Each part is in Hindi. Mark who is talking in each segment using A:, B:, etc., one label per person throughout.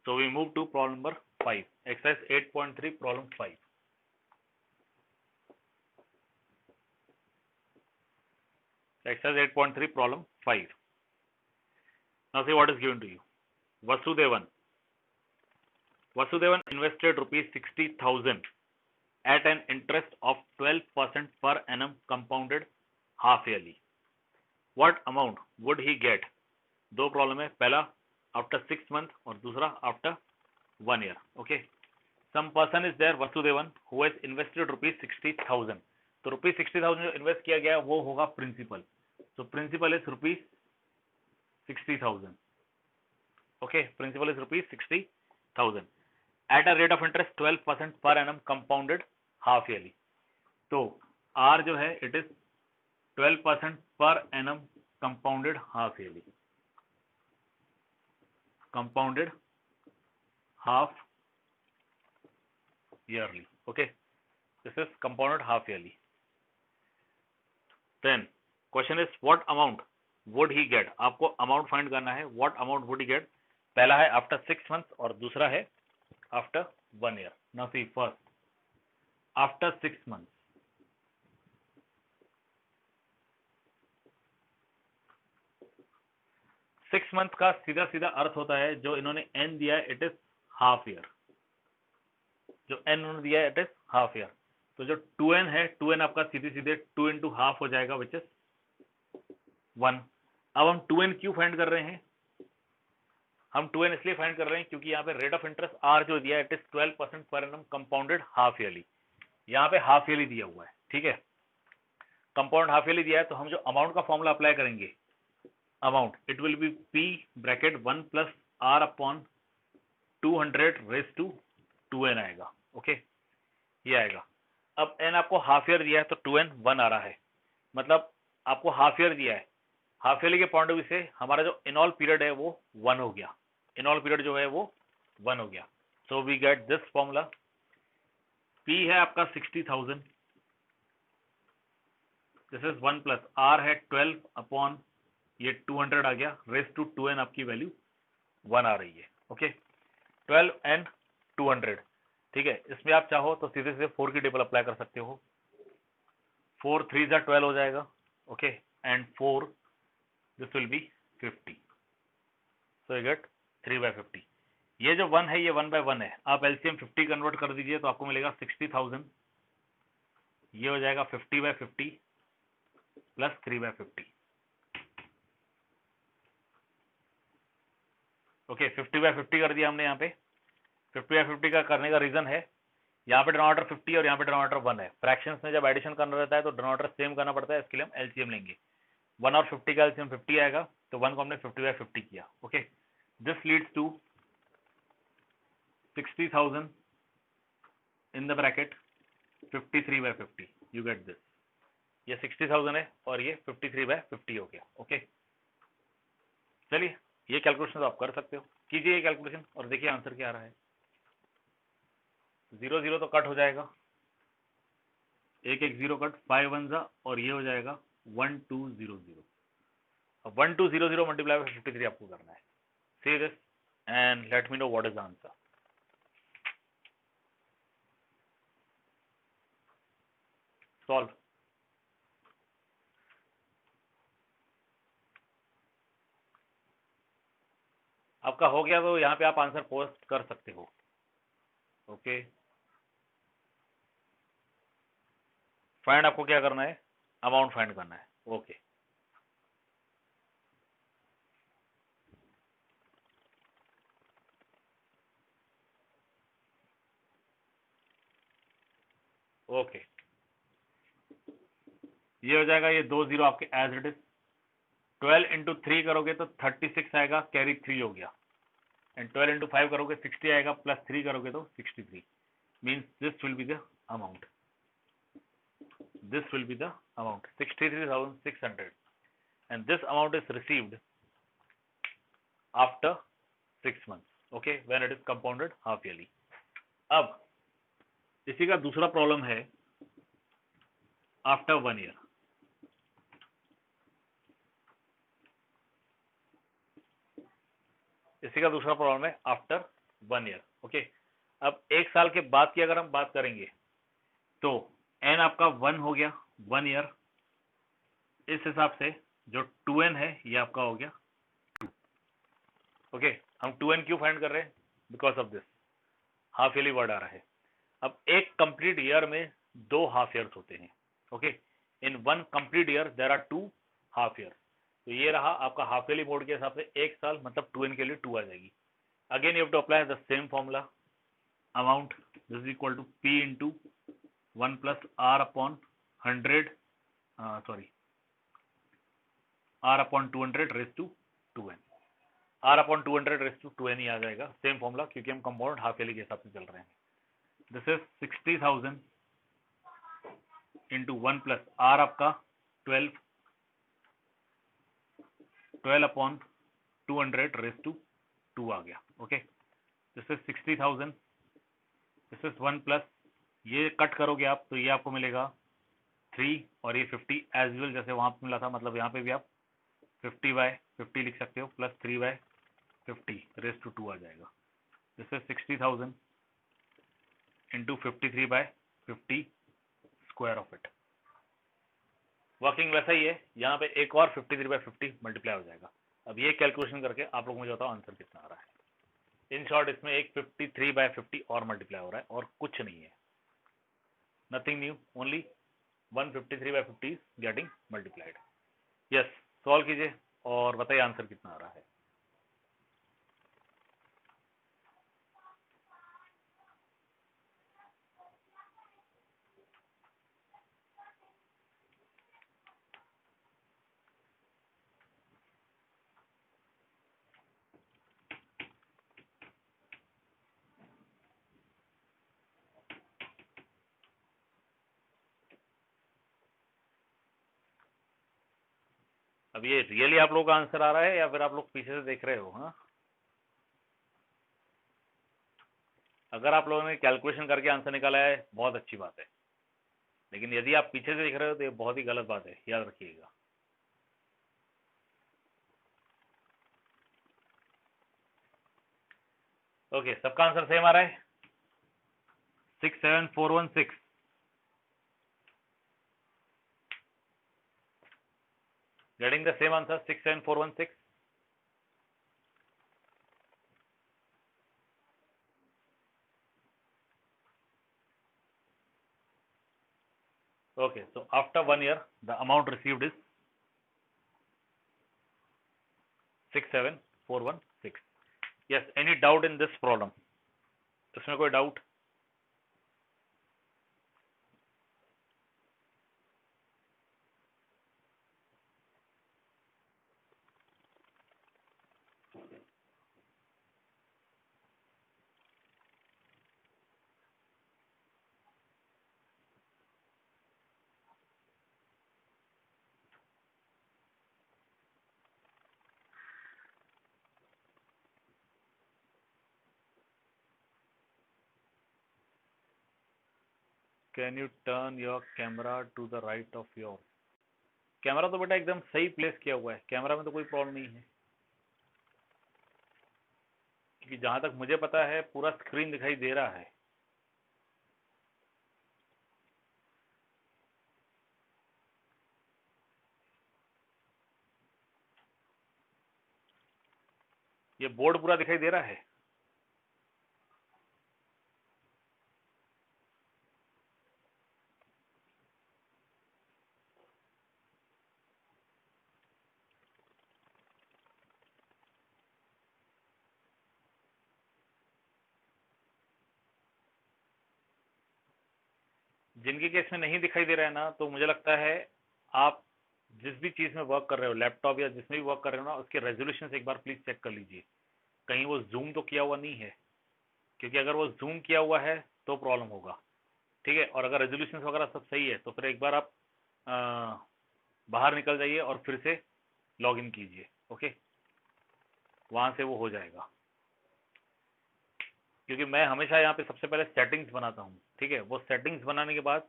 A: So we move to problem number 5, exercise 8.3, problem 5. Exercise 8.3, problem 5. Now see what is given to you. Vasudevan invested rupees 60,000 at an interest of 12% per annum compounded half yearly. What amount would he get? दो प्रॉब्लम है, पहला आफ्टर 6 months और दूसरा after 1 year. Okay, some person is there, Vasudevan, who has invested rupees 60,000. तो rupees 60,000 जो इन्वेस्ट किया गया वो होगा principal. So principal is rupees 60,000. Okay, principal is rupees 60,000 at a rate of interest 12% per annum compounded half yearly. तो R जो है it is 12% per annum compounded half yearly. Compounded half yearly. Okay, this is compounded half yearly. Then question is what amount would he get? आपको amount find करना है. What amount would he get? पहला है after 6 months और दूसरा है after 1 year. Now see first after 6 months. Six month का सीधा सीधा अर्थ होता है जो इन्होंने एन दिया है इट इज हाफ ईयर. जो एन उन्होंने दिया है इट इज हाफ ईयर. तो जो 2n है 2n आपका सीधे सीधे 2 इंटू हाफ हो जाएगा विच इज 1. अब हम 2n क्यों फाइंड कर रहे हैं? हम 2n इसलिए फाइंड कर रहे हैं क्योंकि यहाँ पे रेट ऑफ इंटरेस्ट आर जो दिया है इट इज 12% पर एनम कंपाउंडेड हाफ ईयरली. यहाँ पे हाफ ईयरली दिया हुआ है. ठीक है, कंपाउंड हाफ ईयरली दिया है तो हम जो अमाउंट का फॉर्मूला अप्लाई करेंगे amount it will be p bracket 1 plus r upon 200 raised to 2n आएगा. ओके, ये आएगा. अब n आपको हाफ ईयर दिया है तो 2n 1 आ रहा है. मतलब आपको हाफ ईयर दिया है. हाफ ईयरली के पॉइंट ऑफ व्यू से हमारा जो इनऑल पीरियड है वो 1 हो गया. इनऑल पीरियड जो है वो 1 हो गया. So we get this formula. p है आपका 60,000. दिस इज 1 प्लस r है 12 अपॉन ये 200 आ गया रेस टू 2n आपकी वैल्यू 1 आ रही है. Okay, 12 and 200. ठीक है, इसमें आप चाहो तो सीधे सीधे 4 की टेबल अप्लाई कर सकते हो. 4 3 जा 12 हो जाएगा. Okay, and 4 this will be 50. So you get 3/50. ये जो 1 है ये 1/1 है. आप एलसीएम 50 कन्वर्ट कर दीजिए तो आपको मिलेगा 60,000. ये हो जाएगा 50/50 प्लस 3/50. ओके, 50/50 कर दिया हमने. यहाँ पे 50/50 का करने का रीजन है यहाँ पे डिनोमिनेटर 50 और यहाँ पे डिनोमिनेटर 1 है. फ्रैक्शंस में जब एडिशन करना रहता है तो डिनोमिनेटर सेम करना पड़ता है. इसके लिए हम एलसीएम लेंगे. 1 और 50 का एलसीएम 50 आएगा तो 1 को हमने 50/50 किया. Okay, this leads to 60,000 in the bracket 53/50. You get this. ये 60,000 है और ये 53/50 हो गया. ओके, चलिए ये कैलकुलेशन तो आप कर सकते हो. कीजिए ये कैलकुलेशन और देखिए आंसर क्या आ रहा है. 0 0 तो कट हो जाएगा. 1 1 0 कट 5 1 जा और ये हो जाएगा 1 2 0 0. अब 1 2 0 0 मल्टीप्लाई बाय 53 आपको करना है. See this and let me know what is the answer. Solve. आपका हो गया तो यहाँ पे आप आंसर पोस्ट कर सकते हो. ओके, फाइंड आपको क्या करना है? अमाउंट फाइंड करना है. ओके, ओके, ये हो जाएगा. ये 2 0 आपके एज इट इज. 12 इंटू 3 करोगे तो 36 आएगा, कैरी 3 हो गया. एंड 12 इंटू 5 करोगे 60 आएगा, प्लस 3 करोगे तो 63. Means this will be the amount. This will be the amount 63,600 and this amount is received after 6 months. Okay, when it is compounded half yearly. अब इसी का दूसरा प्रॉब्लम है आफ्टर 1 year. इसी का दूसरा प्रॉब्लम है आफ्टर 1 ईयर। ओके, अब 1 साल के बाद की अगर हम बात करेंगे तो n आपका 1 हो गया 1 ईयर। इस हिसाब से जो 2n है ये आपका हो गया 2। ओके, हम 2n क्यों फाइंड कर रहे हैं? Because of this half yearly word आ रहा है। अब एक कंप्लीट ईयर में 2 हाफ ईयर्स होते हैं। Okay, in 1 complete year there are 2 half year. तो ये रहा आपका हाफ ईयरली मोड के हिसाब से 1 साल, मतलब 2n के लिए 2 आ जाएगी। Again you have to apply the same formula, amount this is equal to p into 1 plus r upon 100 sorry r upon 200 raise to 2n। r upon 200 raise to 2n ही आ जाएगा, सेम फॉर्मूला, क्योंकि हम कंपाउंड हाफ ईयरली के हिसाब से चल रहे हैं। This is 60,000 into 1 plus r आपका 12 अपॉन 200 रेज टू 2 आ गया। Okay, this is 60,000, this is 1 plus, ये कट करोगे आप तो ये आपको मिलेगा 3 और ये 50 एज यूजुअल जैसे वहां पे मिला था, मतलब यहाँ पे भी आप 50/50 लिख सकते हो, प्लस 3/50 रेज टू 2 आ जाएगा। This is 60,000 into 53/50 square of it. Working वैसा ही है, यहाँ पे एक और 53/50 मल्टीप्लाई हो जाएगा। अब ये कैलकुलेशन करके आप लोग मुझे बताओ आंसर कितना आ रहा है। इन शॉर्ट इसमें एक 53/50 और मल्टीप्लाई हो रहा है और कुछ नहीं है, nothing new, only 153/50 is getting multiplied. Yes, solve कीजिए और बताइए आंसर कितना आ रहा है। अब ये रियली आप लोगों का आंसर आ रहा है या फिर आप लोग पीछे से देख रहे हो? हाँ, अगर आप लोगों ने कैलकुलेशन करके आंसर निकाला है बहुत अच्छी बात है, लेकिन यदि आप पीछे से देख रहे हो तो ये बहुत ही गलत बात है, याद रखिएगा। ओके, सबका आंसर सेम आ रहा है, 67416। Getting the same answer 67416। Okay, so after 1 year, the amount received is 67416. Yes, any doubt in this problem? इसमें कोई doubt? Can you turn your camera to the right of your? Camera तो बेटा एकदम सही प्लेस किया हुआ है, कैमरा में तो कोई प्रॉब्लम नहीं है, क्योंकि जहां तक मुझे पता है पूरा स्क्रीन दिखाई दे रहा है। ये बोर्ड पूरा दिखाई दे रहा है। जिनके केस में नहीं दिखाई दे रहा है ना, तो मुझे लगता है आप जिस भी चीज में वर्क कर रहे हो, लैपटॉप या जिसमें भी वर्क कर रहे हो ना, उसके रेजोल्यूशन से एक बार प्लीज चेक कर लीजिए, कहीं वो जूम तो किया हुआ नहीं है, क्योंकि अगर वो जूम किया हुआ है तो प्रॉब्लम होगा। ठीक है, और अगर रेजोल्यूशन वगैरह सब सही है तो फिर एक बार आप बाहर निकल जाइए और फिर से लॉग इन कीजिए। ओके, वहां से वो हो जाएगा, क्योंकि मैं हमेशा यहाँ पे सबसे पहले सेटिंग्स बनाता हूँ। ठीक है, वो सेटिंग्स बनाने के बाद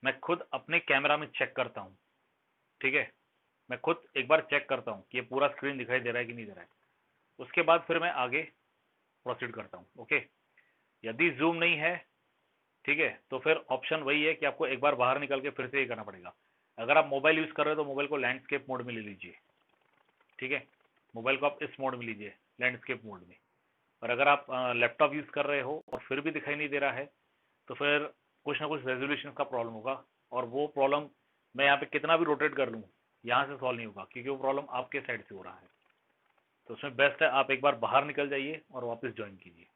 A: मैं खुद अपने कैमरा में चेक करता हूँ। ठीक है, मैं खुद एक बार चेक करता हूँ कि ये पूरा स्क्रीन दिखाई दे रहा है कि नहीं दे रहा है, उसके बाद फिर मैं आगे प्रोसीड करता हूँ। ओके, यदि जूम नहीं है, ठीक है, तो फिर ऑप्शन वही है कि आपको एक बार बाहर निकल के फिर से ये करना पड़ेगा। अगर आप मोबाइल यूज कर रहे हो तो मोबाइल को लैंडस्केप मोड में ले लीजिए, ठीक है, मोबाइल को आप इस मोड में लीजिए, लैंडस्केप मोड में। और अगर आप लैपटॉप यूज कर रहे हो और फिर भी दिखाई नहीं दे रहा है, तो फिर कुछ ना कुछ रेजोल्यूशन का प्रॉब्लम होगा, और वो प्रॉब्लम मैं यहाँ पे कितना भी रोटेट कर लूँ यहाँ से सॉल्व नहीं होगा, क्योंकि वो प्रॉब्लम आपके साइड से हो रहा है। तो उसमें बेस्ट है आप एक बार बाहर निकल जाइए और वापस ज्वाइन कीजिए,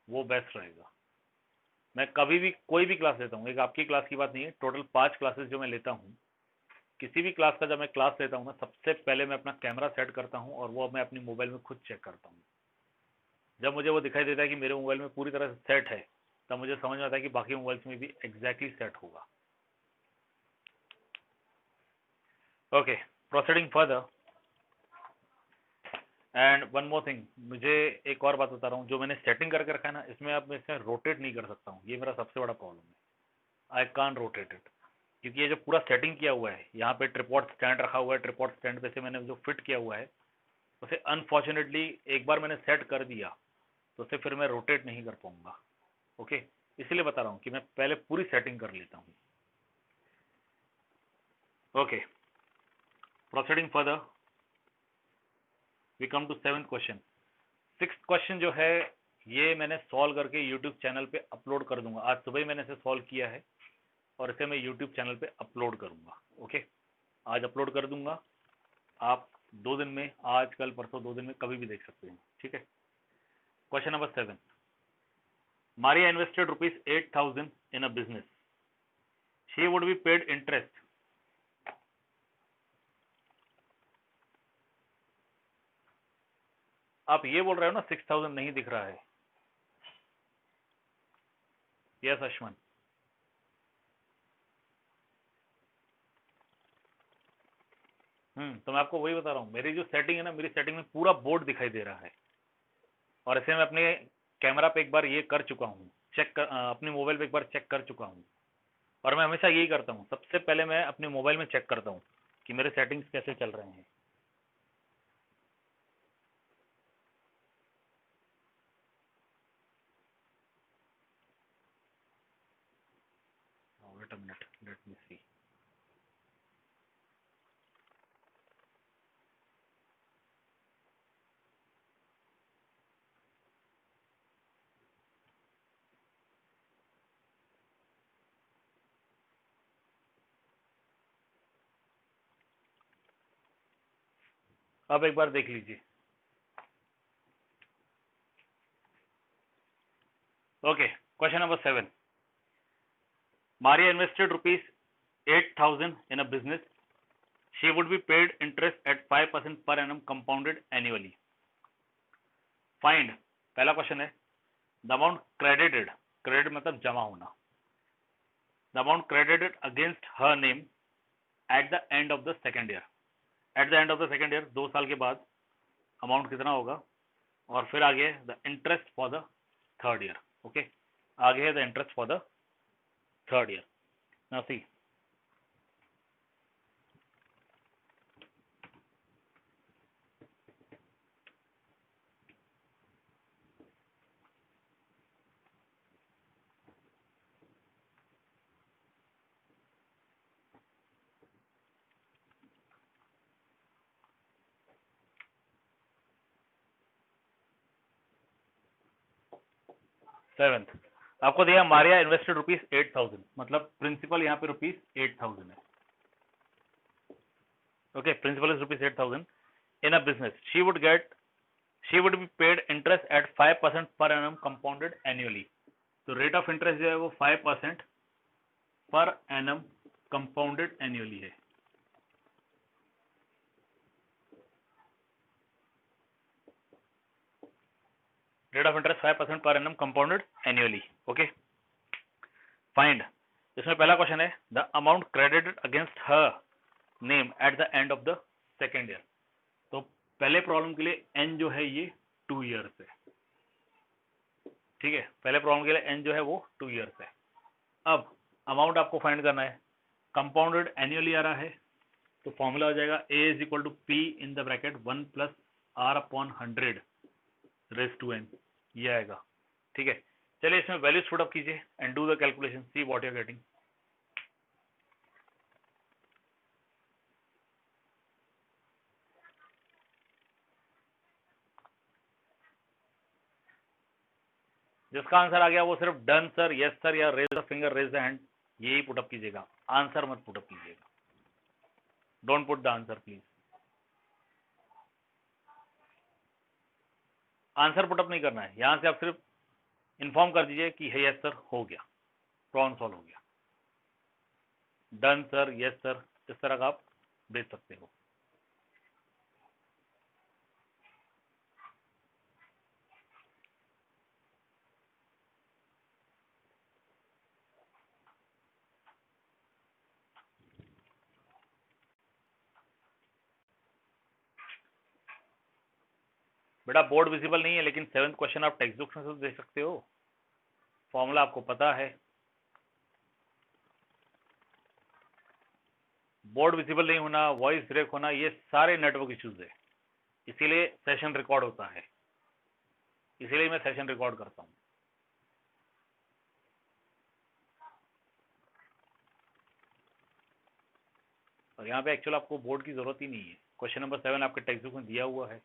A: वो बेस्ट रहेगा। मैं कभी भी कोई भी क्लास लेता हूँ, एक आपकी क्लास की बात नहीं है, टोटल 5 क्लासेस जो मैं लेता हूँ, किसी भी क्लास का जब मैं क्लास लेता हूँ ना, सबसे पहले मैं अपना कैमरा सेट करता हूँ और वो मैं अपनी मोबाइल में खुद चेक करता हूँ। जब मुझे वो दिखाई देता है कि मेरे मोबाइल में पूरी तरह से सेट है, तब मुझे समझ में आता है कि बाकी मोबाइल्स में भी एग्जैक्टली सेट होगा। Okay, proceeding further, and one more thing, मुझे एक और बात बता रहा हूँ, जो मैंने सेटिंग करके रखा है ना, इसमें अब मैं इसमें रोटेट नहीं कर सकता हूँ, ये मेरा सबसे बड़ा प्रॉब्लम है। आई कान रोटेट इट, क्योंकि ये जो पूरा सेटिंग किया हुआ है, यहाँ पे ट्रिपॉड स्टैंड रखा हुआ है, ट्रिपॉड स्टैंड पे से मैंने जो फिट किया हुआ है, उसे अनफॉर्चुनेटली एक बार मैंने सेट कर दिया तो उसे फिर मैं रोटेट नहीं कर पाऊंगा। ओके, इसलिए बता रहा हूँ कि मैं पहले पूरी सेटिंग कर लेता हूँ। Okay, proceeding further, we come to 7th question. 6th question जो है ये मैंने सॉल्व करके यूट्यूब चैनल पे अपलोड कर दूंगा। आज सुबह ही मैंने इसे सॉल्व किया है और इसे मैं यूट्यूब चैनल पे अपलोड करूंगा। ओके, आज अपलोड कर दूंगा, आप 2 दिन में, आज कल परसों 2 दिन में कभी भी देख सकते हैं, ठीक है। Question number 7, Maria invested rupees 8,000 in a business. She would be paid interest. आप ये बोल रहे हो ना 6,000 नहीं दिख रहा है। यस अश्वन, तो मैं आपको वही बता रहा हूँ, मेरी जो सेटिंग है ना, मेरी सेटिंग में पूरा बोर्ड दिखाई दे रहा है, और इसे मैं अपने कैमरा पे एक बार ये कर चुका हूँ, अपनी मोबाइल पे एक बार चेक कर चुका हूँ। और मैं हमेशा यही करता हूँ, सबसे पहले मैं अपने मोबाइल में चेक करता हूँ कि मेरे सेटिंग्स कैसे चल रहे हैं। Wait a minute, let me see. अब एक बार देख लीजिए। Okay, question number 7, Maria invested rupees 8,000 in a business. She would be paid interest at 5% per annum compounded annually. Find, पहला क्वेश्चन है, the amount credited, credit मतलब जमा होना, the amount credited against her name at the end of the second year. At the end of the second year, 2 साल के बाद अमाउंट कितना होगा, और फिर आगे the interest for the third year. Okay, आगे है the interest for the third year. Now see, seventh आपको दिया मारिया इन्वेस्टेड रुपीज 8,000, मतलब प्रिंसिपल यहाँ पे रुपीज 8,000 है। Okay, principal is rupees 8,000 in a business. She would be paid interest at 5% per annum compounded annually. तो रेट ऑफ इंटरेस्ट जो है वो 5% पर एनम कंपाउंडेड एनुअली है। Rate of interest 5% per annum compounded annually. Okay, find, इसमें पहला क्वेश्चन है the amount credited against her name at the end of the second year. तो पहले प्रॉब्लम के लिए एन जो है ये 2 ईयर्स है, ठीक है, पहले प्रॉब्लम के लिए एन जो है वो 2 ईयर्स है। अब अमाउंट आपको फाइंड करना है, कंपाउंडेड एनुअली आ रहा है, तो फॉर्मूला हो जाएगा A is equal to P in the bracket 1 plus R upon 100 raise to N, ये आएगा। ठीक है, चलिए इसमें वैल्यूज पुट अप कीजिए and do the calculation, see what you are getting. जिसका आंसर आ गया वो सिर्फ डन सर, यस सर या raise the finger, raise the hand, यही पुटअप कीजिएगा, आंसर मत पुटअप कीजिएगा। Don't put the answer please. Answer put up नहीं करना है, यहां से आप सिर्फ इन्फॉर्म कर दीजिए कि है यस सर हो गया, प्रॉब्लम सॉल्व हो गया। डन सर, यस सर, इस तरह का आप भेज सकते हो। बेटा बोर्ड विजिबल नहीं है, लेकिन 7th क्वेश्चन आप टेक्स्ट बुक से तो देख सकते हो, फॉर्मूला आपको पता है। बोर्ड विजिबल नहीं होना, वॉइस ब्रेक होना, ये सारे नेटवर्क इश्यूज है, इसीलिए सेशन रिकॉर्ड होता है, इसीलिए मैं सेशन रिकॉर्ड करता हूँ। और यहाँ पे एक्चुअल आपको बोर्ड की जरूरत ही नहीं है, क्वेश्चन नंबर 7 आपके टेक्स्ट बुक में दिया हुआ है।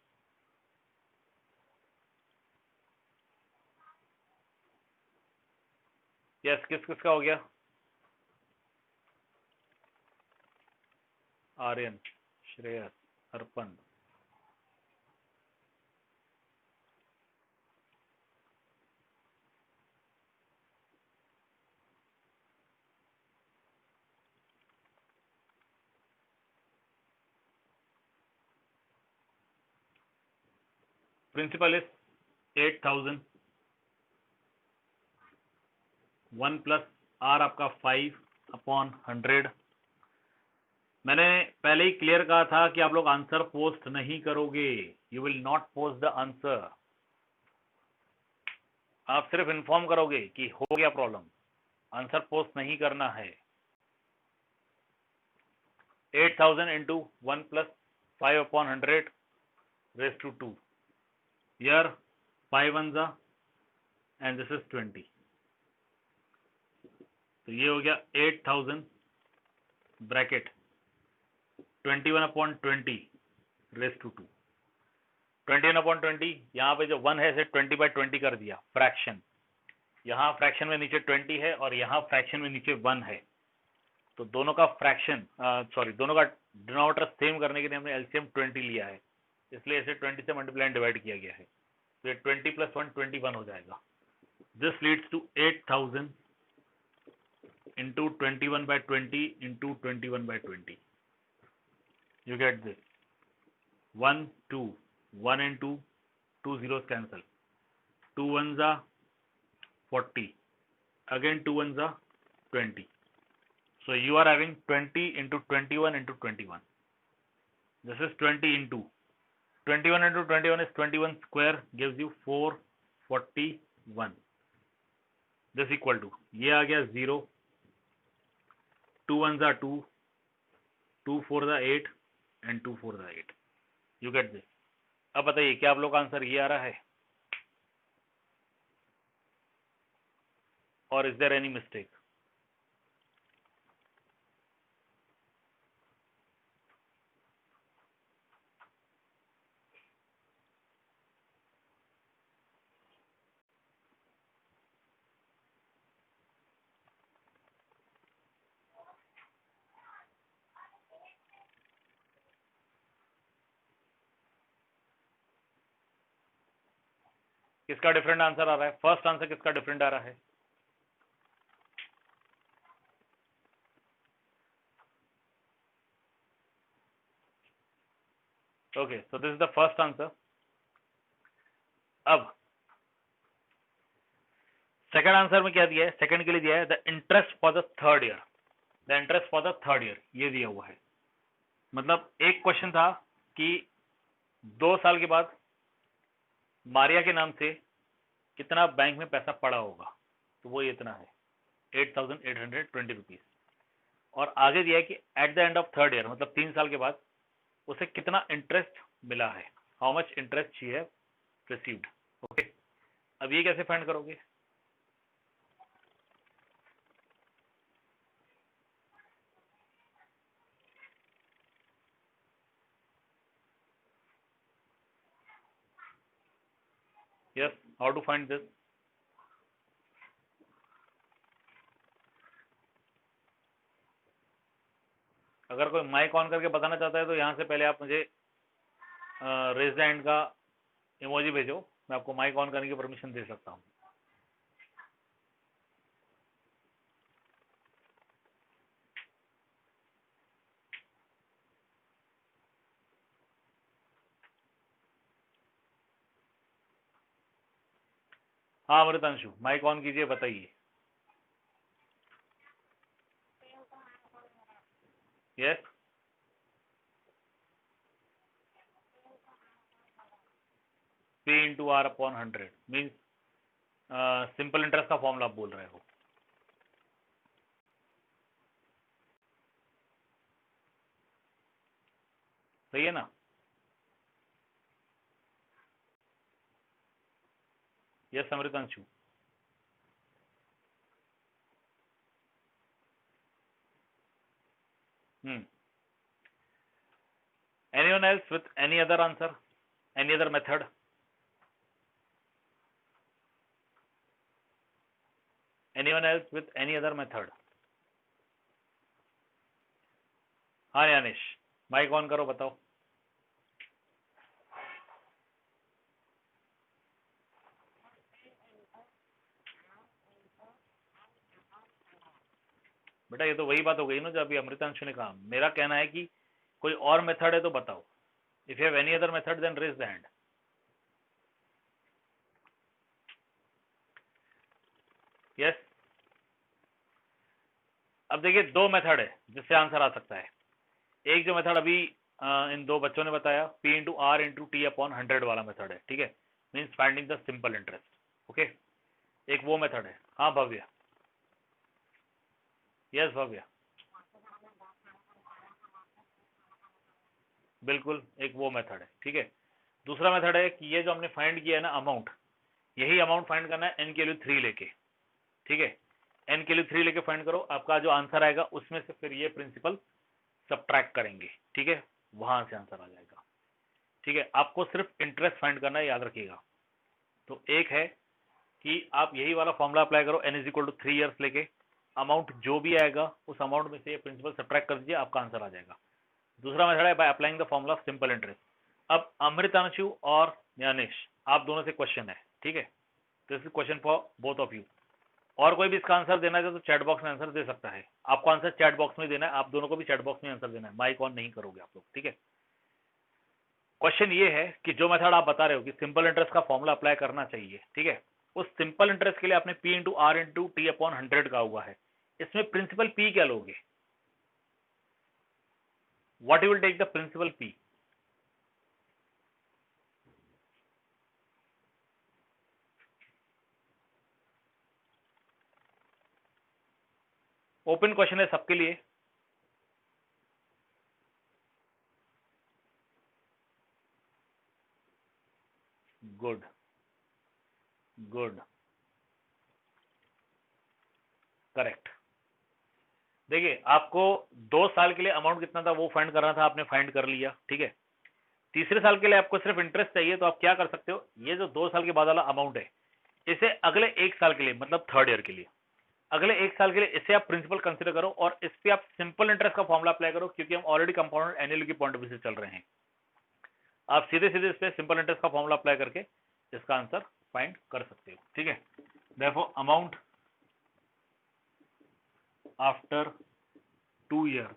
A: यस, किस किस का हो गया? आर्यन, श्रेयस, अर्पण, प्रिंसिपल इज 8000, 1 प्लस आर आपका 5/100। मैंने पहले ही क्लियर कहा था कि आप लोग आंसर पोस्ट नहीं करोगे, you will not post the answer, आप सिर्फ इन्फॉर्म करोगे कि हो गया प्रॉब्लम, आंसर पोस्ट नहीं करना है। 8000 into 1 plus 5/100 raise to 2, here 5 1 जा एंड दिस इज 20, तो ये हो गया 8000 ब्रैकेट 21/20 रेज टू 2। 21/20, यहाँ पे जो 1 है इसे 20/20 कर दिया, फ्रैक्शन, यहाँ फ्रैक्शन में नीचे 20 है और यहाँ फ्रैक्शन में नीचे 1 है, तो दोनों का फ्रैक्शन दोनों का डिनोमिनेटर सेम करने के लिए हमने एलसीएम 20 लिया है, इसलिए इसे 20 से मल्टीप्लाई एंड डिवाइड किया गया है, तो ये 20 + 1 21 हो जाएगा। This leads to 8000 into 21/20 into 21/20, you get this 1 2 1 and 2, 2 zeros cancel, 2 1s are 40, again 2 1s are 20, so you are having 20 into 21 into 21, this is 20 into 21 into 21 is 21 square, gives you 441, this equal to ये आ गया 0, 2 1s are 2, 2 4s are 8 and 2 4s are 8, you get this। अब बताइए क्या आप लोग का आंसर ये आ रहा है, और इज देयर एनी मिस्टेक? किसका डिफरेंट आंसर आ रहा है? फर्स्ट आंसर किसका डिफरेंट आ रहा है? Okay, so this is the first answer. अब सेकंड आंसर में क्या दिया है? सेकंड के लिए दिया है the interest for the third year, the interest for the third year, ये दिया हुआ है। मतलब एक क्वेश्चन था कि 2 साल के बाद मारिया के नाम से कितना बैंक में पैसा पड़ा होगा, तो वो इतना है 8820 रुपीज, और आगे दिया है कि eight the end of third year, मतलब 3 साल के बाद उसे कितना इंटरेस्ट मिला है, how much interest she have received. अब ये कैसे फाइंड करोगे? Yes, how to find this? अगर कोई माइक ऑन करके बताना चाहता है तो यहाँ से पहले आप मुझे रेज हैंड का इमोजी भेजो, मैं आपको माइक ऑन करने की परमिशन दे सकता हूँ। हाँ अमृतांशु, माइक ऑन कीजिए, बताइए। Yes, P into R upon 100 means simple interest का फॉर्मूला आप बोल रहे हो। सही है ना? Yes Amritanshu. Anyone else with any other answer? Any other method? Anyone else with any other method? हाँ यानिश, माइक ऑन करो, बताओ। बेटा ये तो वही बात हो गई ना जो अभी अमृतांशु ने कहा। मेरा कहना है कि कोई और मेथड है तो बताओ। If you have any other method then raise the hand. Yes, अब देखिए दो मेथड है जिससे आंसर आ सकता है। एक जो मेथड अभी इन दो बच्चों ने बताया, P into R into T upon 100 वाला मेथड है, ठीक है, means finding the simple interest. Okay, एक वो मेथड है। हाँ भव्य। यस भव्य, बिल्कुल एक वो मेथड है, ठीक है। दूसरा मेथड है कि ये जो हमने फाइंड किया है ना अमाउंट, यही अमाउंट फाइंड करना है n के लिए 3 लेके, ठीक है। n के लिए 3 लेके फाइंड करो, आपका जो आंसर आएगा उसमें से फिर ये प्रिंसिपल सब्ट्रैक्ट करेंगे, ठीक है, वहां से आंसर आ जाएगा, ठीक है। आपको सिर्फ इंटरेस्ट फाइंड करना है, याद रखिएगा। तो एक है कि आप यही वाला फॉर्मूला अप्लाई करो, n is equal to 3 years लेके, अमाउंट जो भी आएगा उस अमाउंट में से ये प्रिंसिपल सब्ट्रैक्ट कर दीजिए, आपका आंसर आ जाएगा। दूसरा मेथड है by applying the formula of simple interest. अब अमृतांशु और ज्ञानेश, आप दोनों से क्वेश्चन है, ठीक है, this is question for both of you. और कोई भी इसका आंसर देना है तो चैट बॉक्स में आंसर दे सकता है। आपको आंसर चैट बॉक्स में देना है, आप दोनों को भी चैट बॉक्स में आंसर देना है, माइक ऑन नहीं करोगे आप लोग, ठीक है। क्वेश्चन ये है कि जो मेथड आप बता रहे हो कि सिंपल इंटरेस्ट का फॉर्मूला अप्लाई करना चाहिए, ठीक है, उस सिंपल इंटरेस्ट के लिए आपने P into R into T upon 100 का हुआ है, इसमें प्रिंसिपल P क्या लोगे? What you will take the principal P? Open question है सबके लिए। Good good, correct. देखिए आपको 2 साल के लिए अमाउंट कितना था वो फाइंड करना था, आपने फाइंड कर लिया, ठीक है। तीसरे साल के लिए आपको सिर्फ इंटरेस्ट चाहिए, तो आप क्या कर सकते हो, ये जो 2 साल के बाद वाला अमाउंट है इसे अगले 1 साल के लिए, मतलब थर्ड ईयर के लिए, अगले 1 साल के लिए इसे आप प्रिंसिपल कंसीडर करो और इस पे आप सिंपल इंटरेस्ट का फॉर्मूला अप्लाई करो, क्योंकि हम ऑलरेडी कंपाउंड एनुअल के पॉइंट ऑफ व्यू से चल रहे हैं। आप सीधे सीधे इस पे सिंपल इंटरेस्ट का फॉर्मूला अप्लाई करके इसका आंसर फाइंड कर सकते हो, ठीक है। Therefore amount after 2 years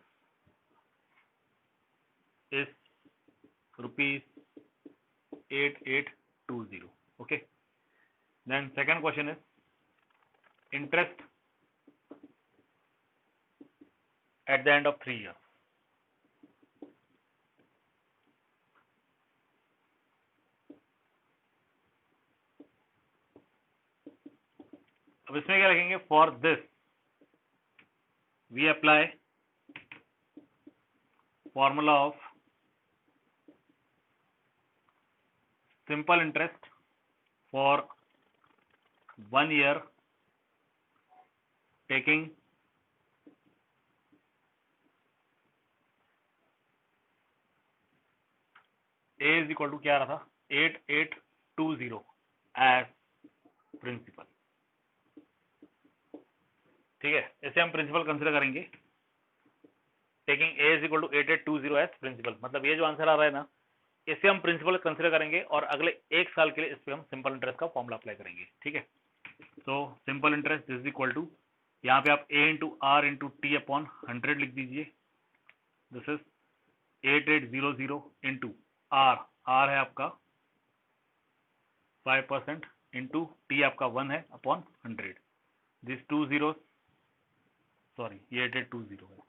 A: is ₹8820. Okay, then second question is interest at the end of 3 years. अब इसमें क्या लिखेंगे, for this we apply formula of simple interest for 1 year taking A is equal to क्या आ रहा था 8820 एज प्रिंसिपल। ठीक है, इसे हम प्रिंसिपल कंसिडर करेंगे। Taking A is equal to 8820 as principal, मतलब ये जो आंसर आ रहा है ना, इसे हम प्रिंसिपल कंसिडर करेंगे और अगले 1 साल के लिए इस पे हम सिंपल इंटरेस्ट का फॉर्मूला अप्लाई करेंगे। ठीक है, तो simple interest is equal to, यहाँ पे आप A into R into T upon 100 लिख दीजिए। दिस इज 8800 इंटू आर है आपका 5% इंटू टी आपका 1 है अपॉन 100। दिस 2 जीरो, सॉरी ये 8820 है।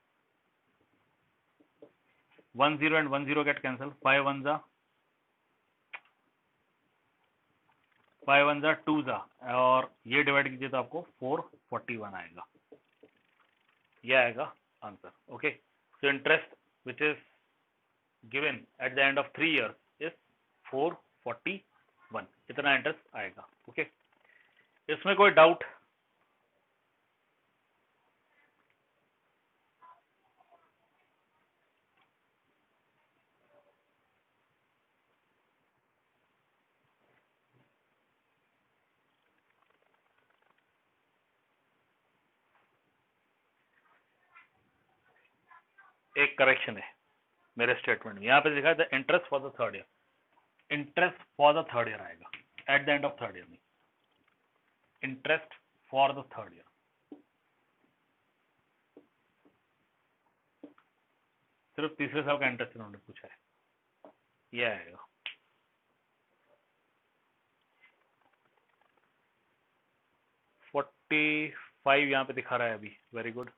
A: 1 0 एंड 1 0 गेट कैंसल, 5 1 जा 2 जा, और ये डिवाइड कीजिए तो आपको 441 आएगा। ये आएगा answer. Okay, so interest which is given at the end of 3 years is 441, इतना इंटरेस्ट आएगा। ओके, इसमें कोई डाउट? एक करेक्शन है मेरे स्टेटमेंट में, यहाँ पे लिखा है the interest for the 3rd year, interest for the 3rd year आएगा, eight the end of 3rd year में, interest for the 3rd year। सिर्फ तीसरे साल का इंटरेस्ट इन्होंने पूछा है, ये आएगा। $45 यहाँ पे दिखा रहा है अभी, very good.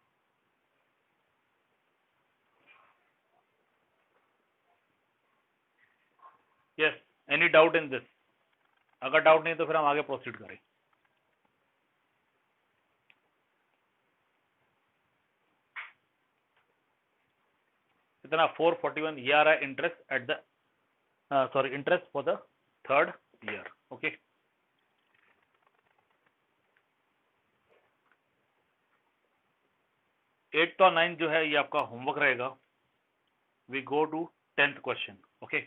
A: Yes, any doubt in this? अगर डाउट नहीं तो फिर हम आगे प्रोसीड करें। इतना 441 ये आ रहा है interest at the, sorry interest for the 3rd year। Okay, 8th और 9th जो है ये आपका होमवर्क रहेगा। We go to 10th question. Okay,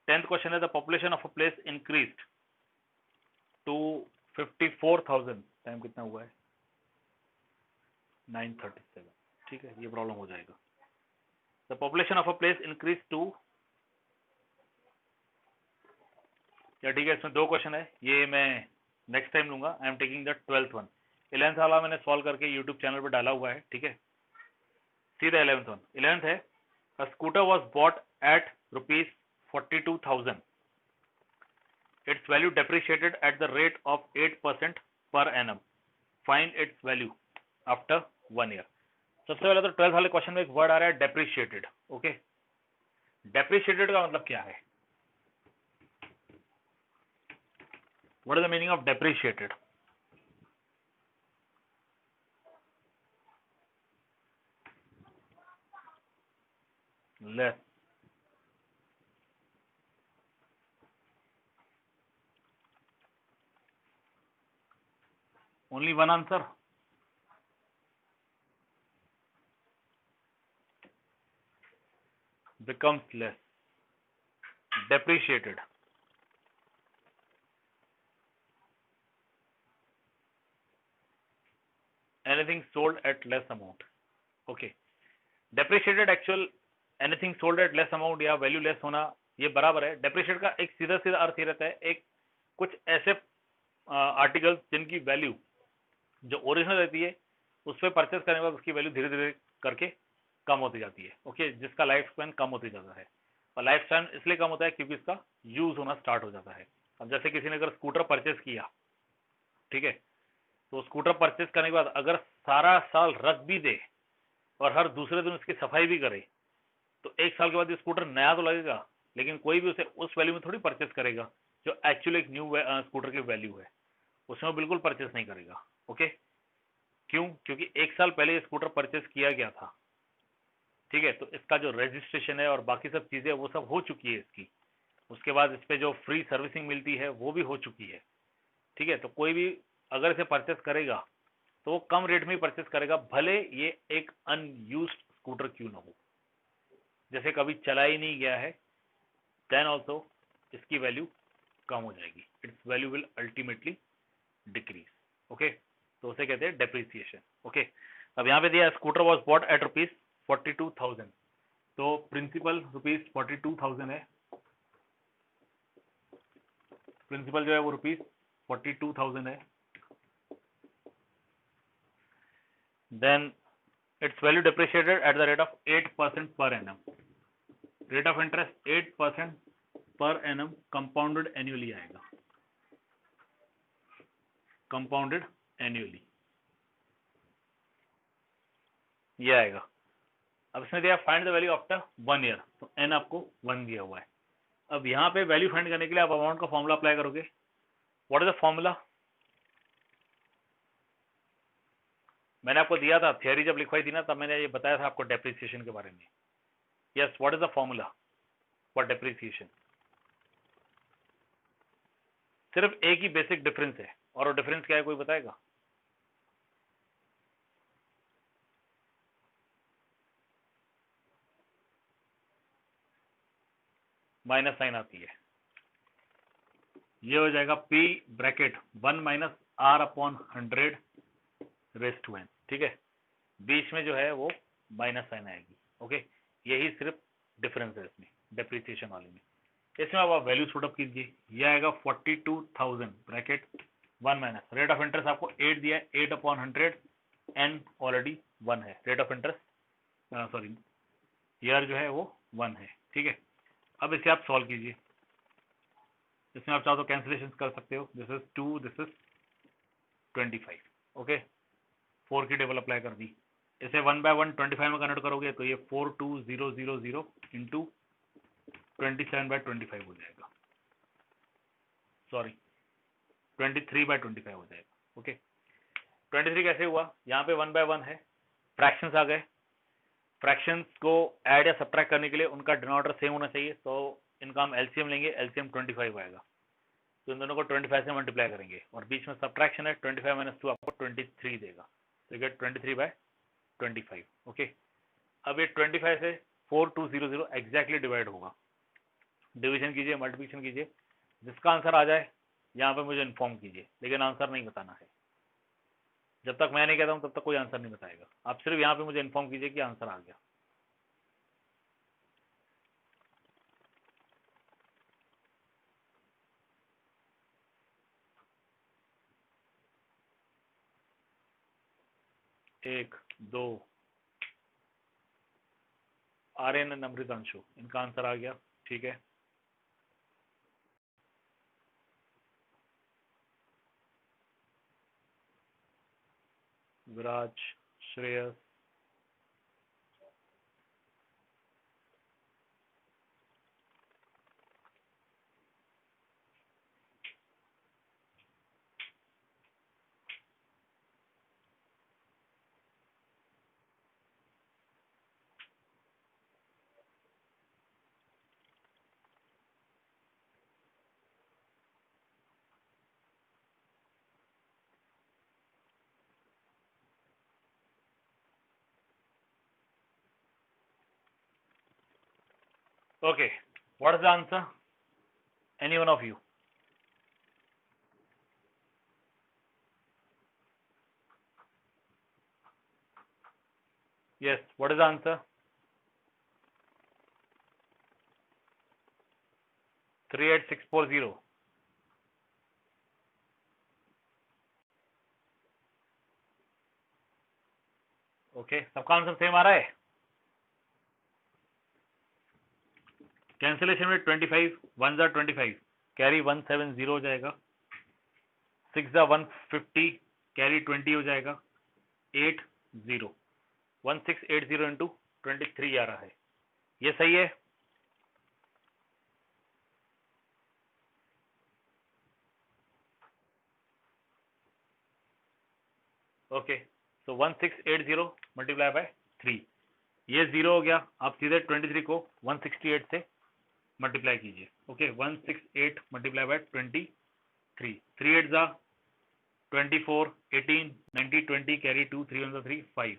A: 10th question है the population of a place increased to 54,000। Time कितना हुआ है? 9:37। ठीक है, ये प्रॉब्लम हो जाएगा। The population of a place increase to, या ठीक है, इसमें 2 क्वेश्चन है, ये मैं नेक्स्ट टाइम लूंगा। I am taking the 12th one. 11th वाला मैंने सॉल्व करके यूट्यूब चैनल पर डाला हुआ है। ठीक है, सीधा 11th वन। 11th है a scooter was bought at ₹42,000, its value depreciated at the rate of 8% per annum, find its value after 1 year। सबसे पहले तो 12th वाले क्वेश्चन में एक वर्ड आ रहा है डेप्रिशिएटेड। ओके, डेप्रिशिएटेड का मतलब क्या है? What is the meaning of depreciated? Less. Only one answer? becomes less, depreciated, anything sold at less amount। okay, depreciated actual anything sold at less amount या वैल्यू लेस होना, ये बराबर है। डेप्रिशिएट का एक सीधा सीधा अर्थ ये रहता है, एक कुछ ऐसे आर्टिकल्स जिनकी वैल्यू जो ओरिजिनल रहती है उस पर परचेस करने के बाद उसकी वैल्यू धीरे धीरे करके कम होती जाती है। ओके, जिसका लाइफ स्पैन कम होती जाता है, और लाइफ स्पैन इसलिए कम होता है क्योंकि इसका यूज होना स्टार्ट हो जाता है। अब जैसे किसी ने अगर स्कूटर परचेस किया, ठीक है, तो स्कूटर परचेस करने के बाद अगर सारा साल रख भी दे और हर दूसरे दिन उसकी सफाई भी करे, तो 1 साल के बाद ये स्कूटर नया तो लगेगा, लेकिन कोई भी उसे उस वैल्यू में थोड़ी परचेस करेगा जो एक्चुअली एक न्यू स्कूटर की वैल्यू है, उसमें वो बिल्कुल परचेस नहीं करेगा। ओके, क्यों? क्योंकि 1 साल पहले ये स्कूटर परचेस किया गया था। ठीक है, तो इसका जो रजिस्ट्रेशन है और बाकी सब चीजें वो सब हो चुकी है इसकी, उसके बाद इस पे जो फ्री सर्विसिंग मिलती है वो भी हो चुकी है। ठीक है, तो कोई भी अगर इसे परचेस करेगा तो वो कम रेट में ही परचेस करेगा, भले ये एक अनयूज्ड स्कूटर क्यों ना हो, जैसे कभी चला ही नहीं गया है, देन ऑल्सो इसकी वैल्यू कम हो जाएगी, it's value will ultimately decrease. Okay, तो उसे कहते हैं डेप्रिसिएशन। ओके, अब यहाँ पे दिया स्कूटर वॉज बॉट एट ₹42,000, तो प्रिंसिपल ₹42,000 है, प्रिंसिपल जो है वो ₹42,000 है, then its value depreciated at the rate of 8% per annum, rate of interest 8% per annum, compounded annually आएगा, कंपाउंडेड एनुअली ये आएगा। अब इसमें दिया find the value after 1 year, तो एन आपको 1 दिया हुआ है। अब यहाँ पे वैल्यू फाइंड करने के लिए आप अमाउंट का फॉर्मूला अप्लाई करोगे। What is the formula? मैंने आपको दिया था थियरी जब लिखवाई थी ना, तब मैंने ये बताया था आपको डेप्रिसिएशन के बारे में। Yes, what is the formula for depreciation? सिर्फ एक ही बेसिक डिफरेंस है, और वो डिफरेंस क्या है कोई बताएगा? माइनस साइन आती है, ये हो जाएगा P bracket 1 - R/100 raise to n, ठीक है, बीच में जो है वो माइनस साइन आएगी। ओके, यही सिर्फ डिफरेंस है इसमें डेप्रिसिएशन वाले में। इसमें अब आप वैल्यू पुट अप कीजिए, ये आएगा 42,000 bracket 1 minus rate of interest आपको 8 दिया है, 8/100 n ऑलरेडी 1 है, rate of interest sorry year जो है वो 1 है, ठीक है। अब इसे आप सॉल्व कीजिए, इसमें आप चाहो तो कैंसिलेशन कर सकते हो, this is 2, this is 25। Okay, 4 की टेबल अप्लाई कर दी, इसे 1/1 25 में कन्वर्ट करोगे तो ये 42000 इंटू 27/25 हो जाएगा, सॉरी 23/25 हो जाएगा। ओके, 23 कैसे हुआ? यहाँ पे 1/1 है, फ्रैक्शंस आ गए, फ्रैक्शंस को ऐड या सब्ट्रैक्ट करने के लिए उनका डिनोमिनेटर सेम होना चाहिए, तो इनका हम एलसीएम लेंगे, एलसीएम 25 आएगा, तो इन दोनों को 25 से मल्टीप्लाई करेंगे, और बीच में सब्ट्रैक्शन है, 25 - 2 आपको 23 देगा, तो गेट 23/25। ओके, अब ये 25 से 4200 एग्जैक्टली डिवाइड होगा, डिवीजन कीजिए, मल्टीप्लिकेशन कीजिए, जिसका आंसर आ जाए यहाँ पे मुझे इन्फॉर्म कीजिए, लेकिन आंसर नहीं बताना है, जब तक मैं नहीं कहता हूँ तब तक कोई आंसर नहीं बताएगा, आप सिर्फ यहाँ पे मुझे इन्फॉर्म कीजिए कि आंसर आ गया। एक, दो, आर्यन एंड अमृतांशु, इनका आंसर आ गया, ठीक है। विराज, Shreyas, okay, what is the answer? Any one of you? Yes, what is the answer? 38640। Okay, सबका आंसर सेम आ रहा है? कैंसिलेशन में 25 1 जा 25, कैरी 170 हो जाएगा, 6 जा 150, कैरी 20 हो जाएगा, 80 1680 इंटू 23 आ रहा है, ये सही है? ओके, तो 1680 मल्टीप्लाई बाय 3, ये 0 हो गया, आप सीधे 23 को 168 से मल्टीप्लाई कीजिए। ओके, 168 मल्टीप्लाई बाय 23, 3 8 जा 24, 18, 90, 20, carry 2, 3 on the 3, 5.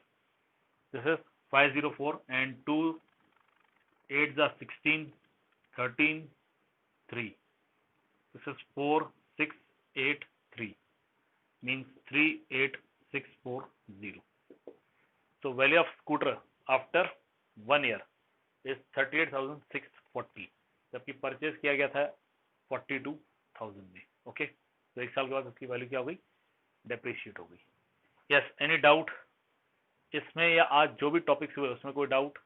A: This is 504 and 2 8s are 16, 13, 3. This is 4, 6, 8, 3. Means 38640. So value of scooter after 1 year is 38,640. जबकि परचेज किया गया था 42,000 में. ओके, तो 1 साल के बाद उसकी वैल्यू क्या हो गई? डेप्रिशिएट हो गई. यस, एनी डाउट इसमें या आज जो भी टॉपिक्स हुए उसमें कोई डाउट?